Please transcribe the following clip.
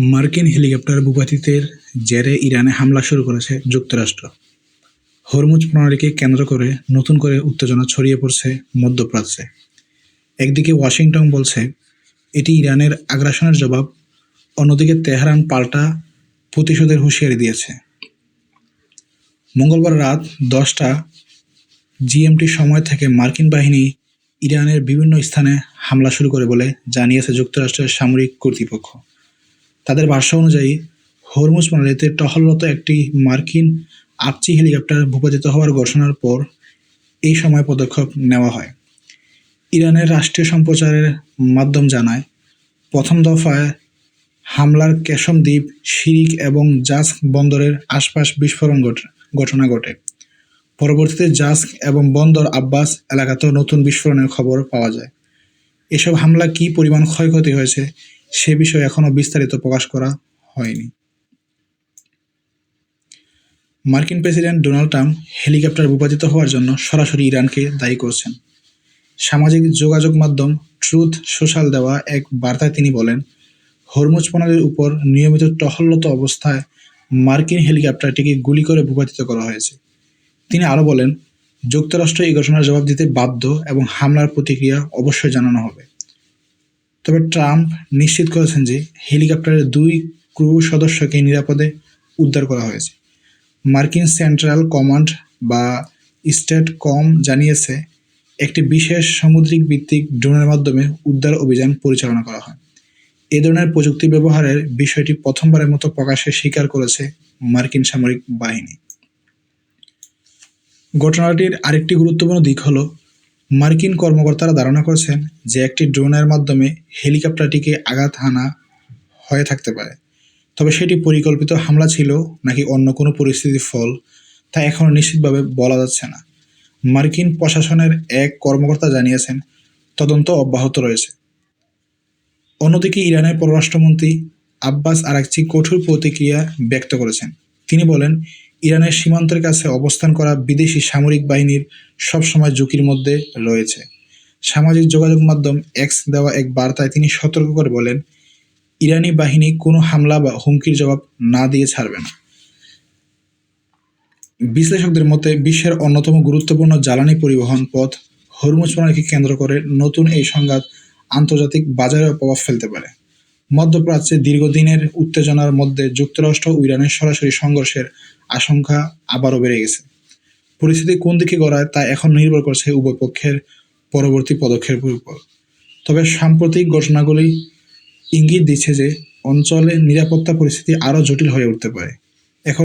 মার্কিন হেলিকপ্টার ভূপাতিতের জেরে ইরানে হামলা শুরু করেছে যুক্তরাষ্ট্র। হরমুজ প্রণালীকে কেন্দ্র করে নতুন করে উত্তেজনা ছড়িয়ে পড়ছে মধ্যপ্রাচ্যে। একদিকে ওয়াশিংটন বলছে এটি ইরানের আগ্রাসনের জবাব, অন্যদিকে তেহরান পাল্টা প্রতিশোধের হুঁশিয়ারি দিয়েছে। মঙ্গলবার রাত 10টা জিএমটি সময় থেকে মার্কিন বাহিনী ইরানের বিভিন্ন স্থানে হামলা শুরু করে বলে জানিয়েছে যুক্তরাষ্ট্রের সামরিক কর্তৃপক্ষ। তাদের ভাষ্য অনুযায়ী হরমুজ প্রণালীতে টহলরত একটি মার্কিন আপচি হেলিকপ্টার ভূপাতিত হওয়ার ঘোষণার পর এই সময় পদক্ষেপ নেওয়া হয়। ইরানের রাষ্ট্রীয় সম্প্রচারের মাধ্যম জানায়, প্রথম দফায় হামলার কেশম দ্বীপ, শিরিক এবং জাস্ক বন্দরের আশপাশ বিস্ফোরণ ঘটনা ঘটে। পরবর্তীতে জাস্ক এবং বন্দর আব্বাস এলাকাতেও নতুন বিস্ফোরণের খবর পাওয়া যায়। এসব হামলা কী পরিমাণ ক্ষয়ক্ষতি হয়েছে সে বিষয়ে এখনও বিস্তারিত প্রকাশ করা হয়নি। মার্কিন প্রেসিডেন্ট ডোনাল্ড ট্রাম্প হেলিকপ্টার ভূপাতিত হওয়ার জন্য সরাসরি ইরানকে দায়ী করছেন। সামাজিক যোগাযোগ মাধ্যম ট্রুথ সোশ্যাল দেওয়া এক বার্তায় তিনি বলেন, হরমুজ প্রণালীর উপর নিয়মিত টহলরত অবস্থায় মার্কিন হেলিকপ্টারটিকে গুলি করে ভূপাতিত করা হয়েছে। তিনি আরও বলেন, যুক্তরাষ্ট্র এই ঘটনার জবাব দিতে বাধ্য এবং হামলার প্রতিক্রিয়া অবশ্যই জানানো হবে। তবে ট্রাম্প নিশ্চিত করেছেন যে হেলিকপ্টারের 2 ক্রু সদস্যকে নিরাপদে উদ্ধার করা হয়েছে। মার্কিন সেন্ট্রাল কমান্ড বা স্টেটকম জানিয়েছে, একটি বিশেষ সামুদ্রিক ভিত্তিক ড্রোনের মাধ্যমে উদ্ধার অভিযান পরিচালনা করা হয়। এ ধরনের প্রযুক্তি ব্যবহারের বিষয়টি প্রথমবারের মতো প্রকাশ্যে স্বীকার করেছে মার্কিন সামরিক বাহিনী। ঘটনাটির আরেকটি গুরুত্বপূর্ণ দিক হল, মার্কিন কর্মকর্তারা ধারণা করছেন যে একটি ড্রোনের মাধ্যমে হেলিকপ্টারটিকে আঘাত হানা হয়ে থাকতে পারে। তবে সেটি পরিকল্পিত হামলা ছিল নাকি অন্য কোনো পরিস্থিতির ফল তা এখনও নিশ্চিতভাবে বলা যাচ্ছে না। মার্কিন প্রশাসনের এক কর্মকর্তা জানিয়েছেন, তদন্ত অব্যাহত রয়েছে। অন্যদিকে ইরানের পররাষ্ট্রমন্ত্রী আব্বাস আরাকচি কঠোর প্রতিক্রিয়া ব্যক্ত করেছেন। তিনি বলেন, ইরানের সীমান্তের কাছে অবস্থান করা বিদেশি সামরিক বাহিনীর সবসময় ঝুঁকির মধ্যে রয়েছে। সামাজিক যোগাযোগ মাধ্যম এক্স দেওয়া এক বার্তায় তিনি সতর্ক করে বলেন, ইরানি বাহিনী কোনো হামলা বা হুমকির জবাব না দিয়ে ছাড়বে না। বিশ্লেষকদের মতে বিশ্বের অন্যতম গুরুত্বপূর্ণ জ্বালানি পরিবহন পথ হরমুজ প্রণালীকে কেন্দ্র করে নতুন এই সংঘাত আন্তর্জাতিক বাজারেও প্রভাব ফেলতে পারে। মধ্যপ্রাচ্যে দীর্ঘদিনের উত্তেজনার মধ্যে যুক্তরাষ্ট্র ও ইরানের সরাসরি সংঘর্ষের আশঙ্কা আবারও বেড়ে গেছে। পরিস্থিতি কোন দিকে গড়ায় তা এখন নির্ভর করছে উভয় পক্ষের পরবর্তী পদক্ষেপের উপর। তবে সাম্প্রতিক ঘটনাগুলি ইঙ্গিত দিচ্ছে যে অঞ্চলে নিরাপত্তা পরিস্থিতি আরও জটিল হয়ে উঠতে পারে।